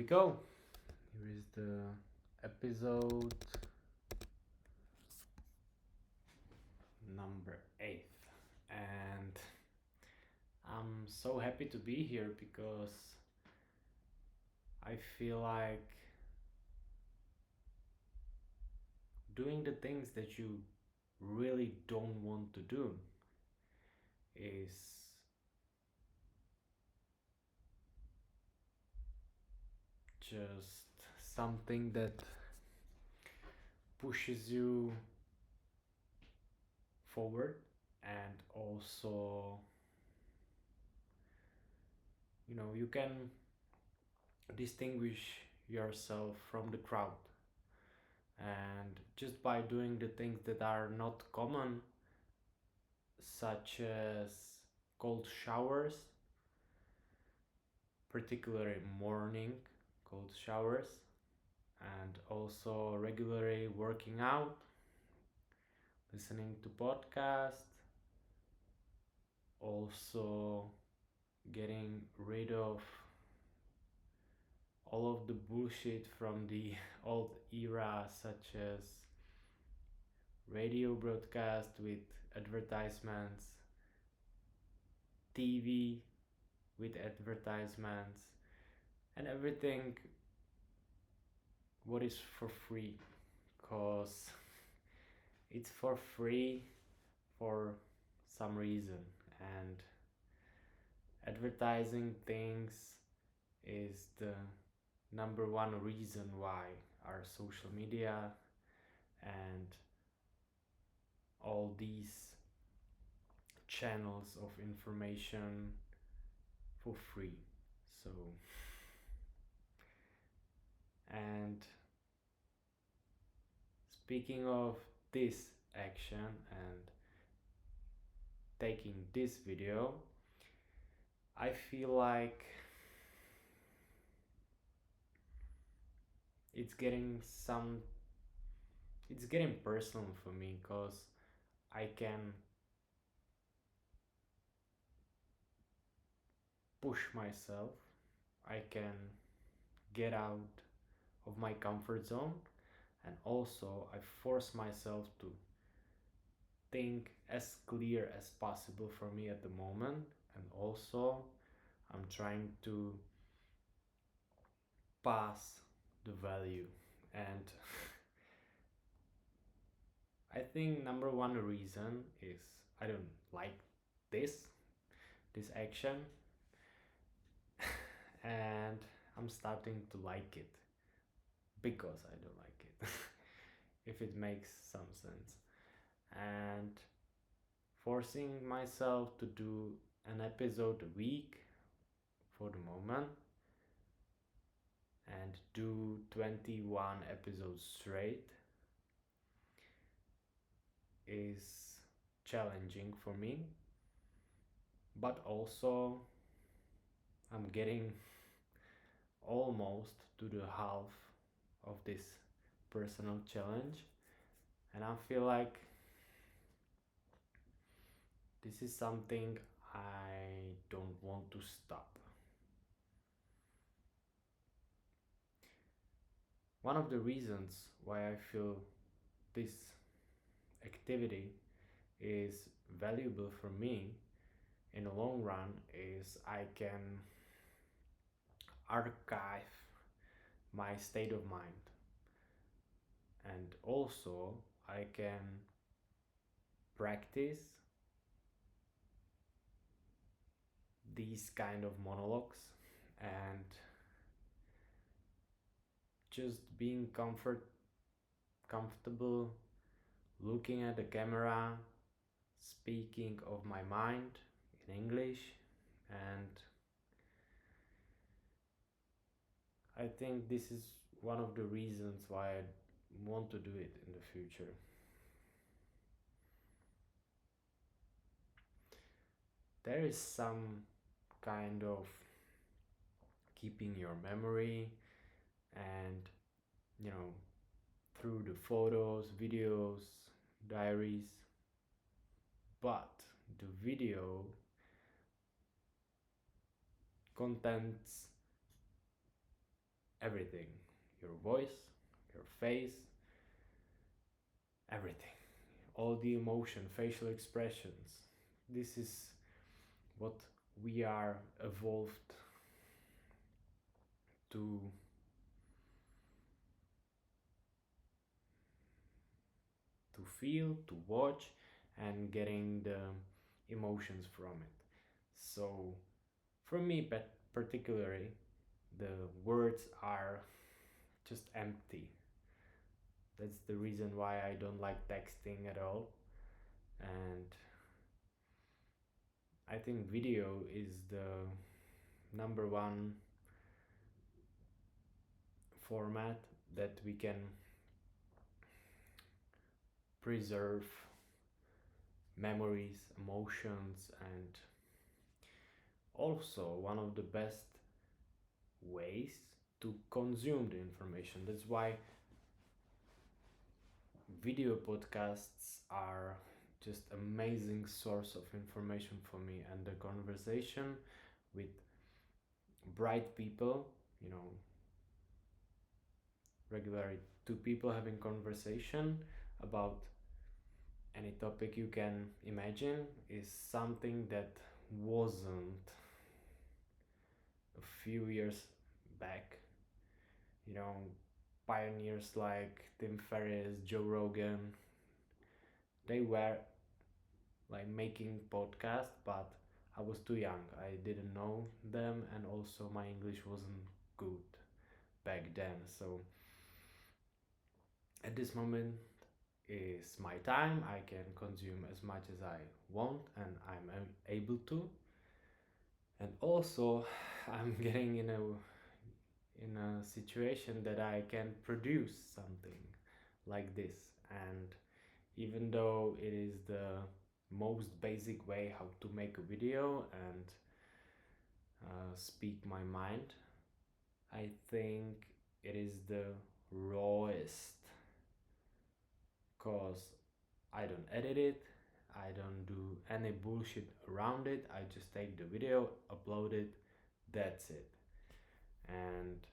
we go. Here is the episode number 8, and I'm so happy to be here because I feel like doing the things that you really don't want to do is just something that pushes you forward, and also you can distinguish yourself from the crowd, and just by doing the things that are not common, such as cold showers, particularly morning cold showers, and also regularly working out, listening to podcasts, also getting rid of all of the bullshit from the old era, such as radio broadcast with advertisements, TV with advertisements, and everything what is for free, because it's for free for some reason, and advertising things is the number one reason why our social media and all these channels of information for free. So, and speaking of this action and taking this video, I feel like it's getting personal for me, because I can push myself, I can get out of my comfort zone, and also I force myself to think as clear as possible for me at the moment, and also I'm trying to pass the value. And I think number one reason is I don't like this action, and I'm starting to like it because I don't like it. If it makes some sense. And forcing myself to do an episode a week for the moment, and do 21 episodes straight, is challenging for me, but also I'm getting almost to the half of this personal challenge, and I feel like this is something I don't want to stop. One of the reasons why I feel this activity is valuable for me in the long run is I can archive my state of mind, and also I can practice these kind of monologues, and just being comfortable looking at the camera, speaking of my mind in English, and I think this is one of the reasons why I want to do it in the future. There is some kind of keeping your memory, and through the photos, videos, diaries, but the video contains everything, your voice, your face, everything, all the emotion, facial expressions. This is what we are evolved to feel, to watch, and getting the emotions from it. So, for me, particularly, the words are just empty. That's the reason why I don't like texting at all. And I think video is the number one format that we can preserve memories, emotions, and also one of the best ways to consume the information. That's why video podcasts are just amazing source of information for me, and the conversation with bright people, you know, regularly two people having conversation about any topic you can imagine is something that wasn't a few years back. You know, pioneers like Tim Ferriss, Joe Rogan, they were like making podcasts, but I was too young. I didn't know them, and also my English wasn't good back then. So at this moment is my time. I can consume as much as I want, and I'm able to. And also, I'm getting in a situation that I can produce something like this. And even though it is the most basic way how to make a video and speak my mind, I think it is the rawest, cause I don't edit it, I don't do any bullshit around it. I just take the video, upload it, that's it. And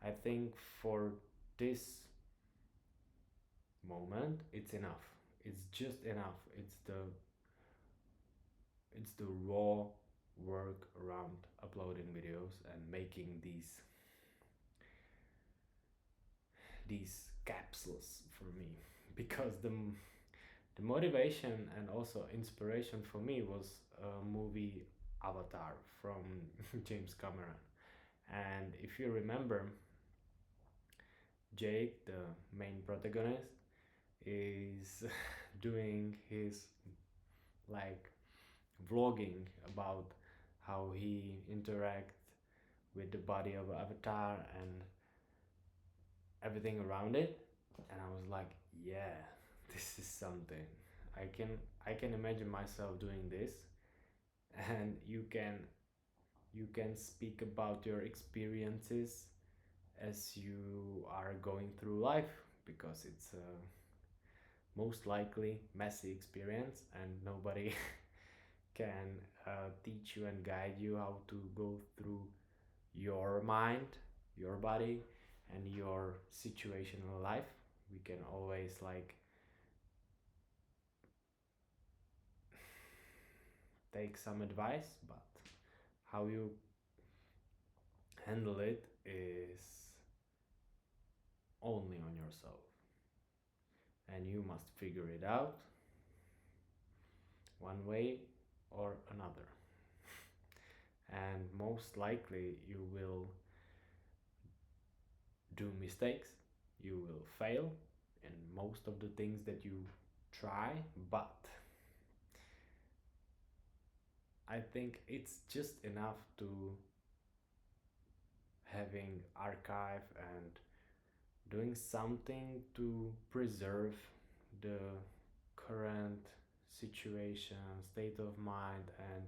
I think for this moment it's enough. It's just enough. It's the raw work around uploading videos and making these capsules for me, because the motivation and also inspiration for me was a movie Avatar from James Cameron. And if you remember, Jake, the main protagonist, is doing his like vlogging about how he interacts with the body of Avatar and everything around it. And I was like, yeah, this is something. I can imagine myself doing this. And you can speak about your experiences as you are going through life, because it's a most likely messy experience, and nobody can teach you and guide you how to go through your mind, your body, and your situation in life. We can always like take some advice, but how you handle it is only on yourself, and you must figure it out one way or another. And most likely you will do mistakes, you will fail in most of the things that you try, but I think it's just enough to having archive and doing something to preserve the current situation, state of mind, and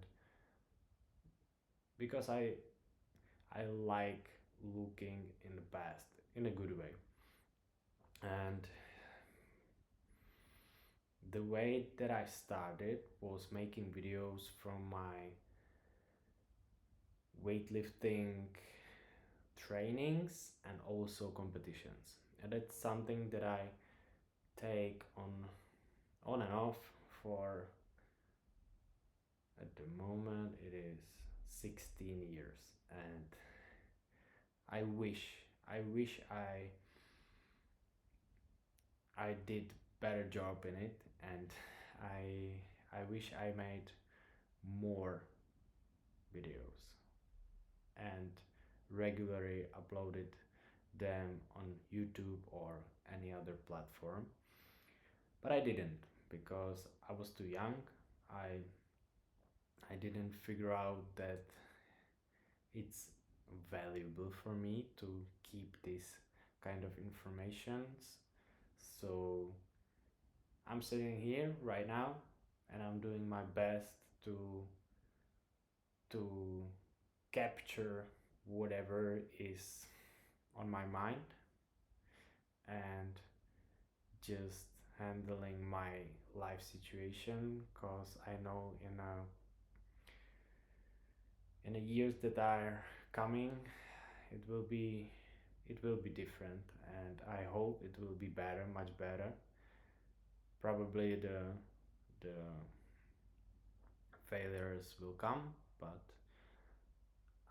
because I like looking in the past in a good way. And the way that I started was making videos from my weightlifting trainings and also competitions. And that's something that I take on and off for, at the moment it is 16 years, and I wish I did better job in it, and I wish I made more videos and regularly uploaded them on YouTube or any other platform. But I didn't, because I was too young. I didn't figure out that it's valuable for me to keep this kind of informations. So I'm sitting here right now and I'm doing my best to to capture whatever is on my mind, and just handling my life situation, because I know in the years that are coming it will be different, and I hope it will be better, much better. Probably the failures will come, but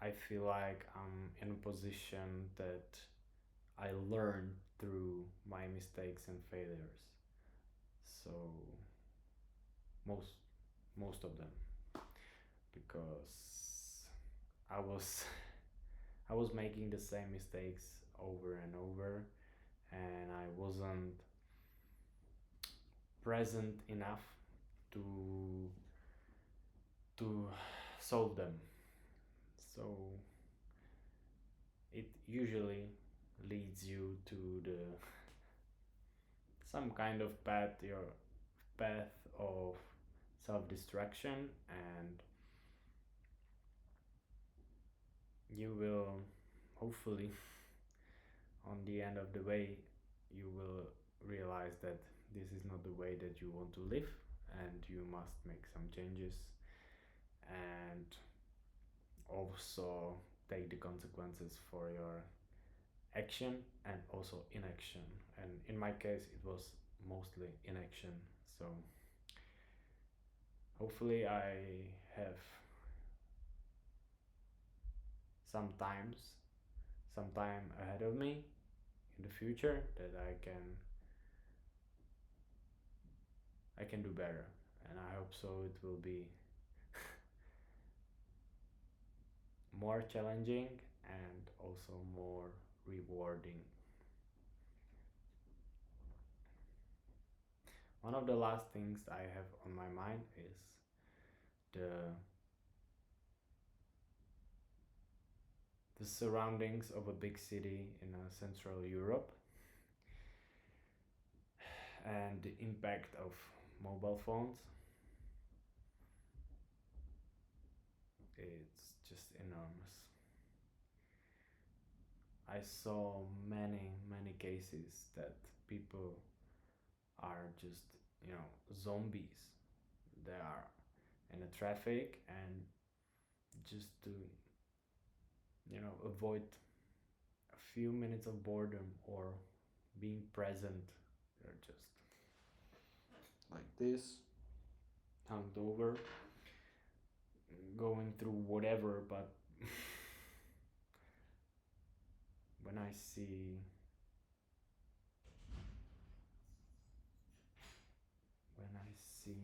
I feel like I'm in a position that I learn through my mistakes and failures. So most most of them, because I was I was making the same mistakes over and over, and I wasn't present enough to to solve them. So it usually leads you to the some kind of path of self-destruction, and you will hopefully on the end of the way you will realize that this is not the way that you want to live, and you must make some changes, and also take the consequences for your action and also inaction. And in my case it was mostly inaction. So hopefully I have sometimes some time ahead of me in the future that I can do better, and I hope so it will be more challenging and also more rewarding. One of the last things I have on my mind is the the surroundings of a big city in Central Europe, and the impact of mobile phones. It's just enormous. I saw many cases that people are just, zombies. They are in the traffic, and just to, avoid a few minutes of boredom or being present, they're just like this, humped over, going through whatever. But when I see when I see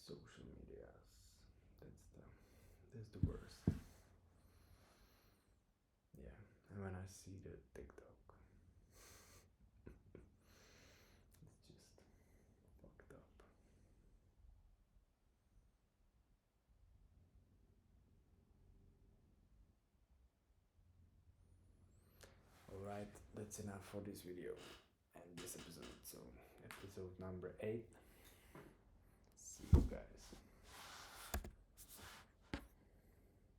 social medias, that's the worst. Yeah, and when I see the TikTok, it's just fucked up. Alright, that's enough for this video and this episode. So, episode number 8. See you guys.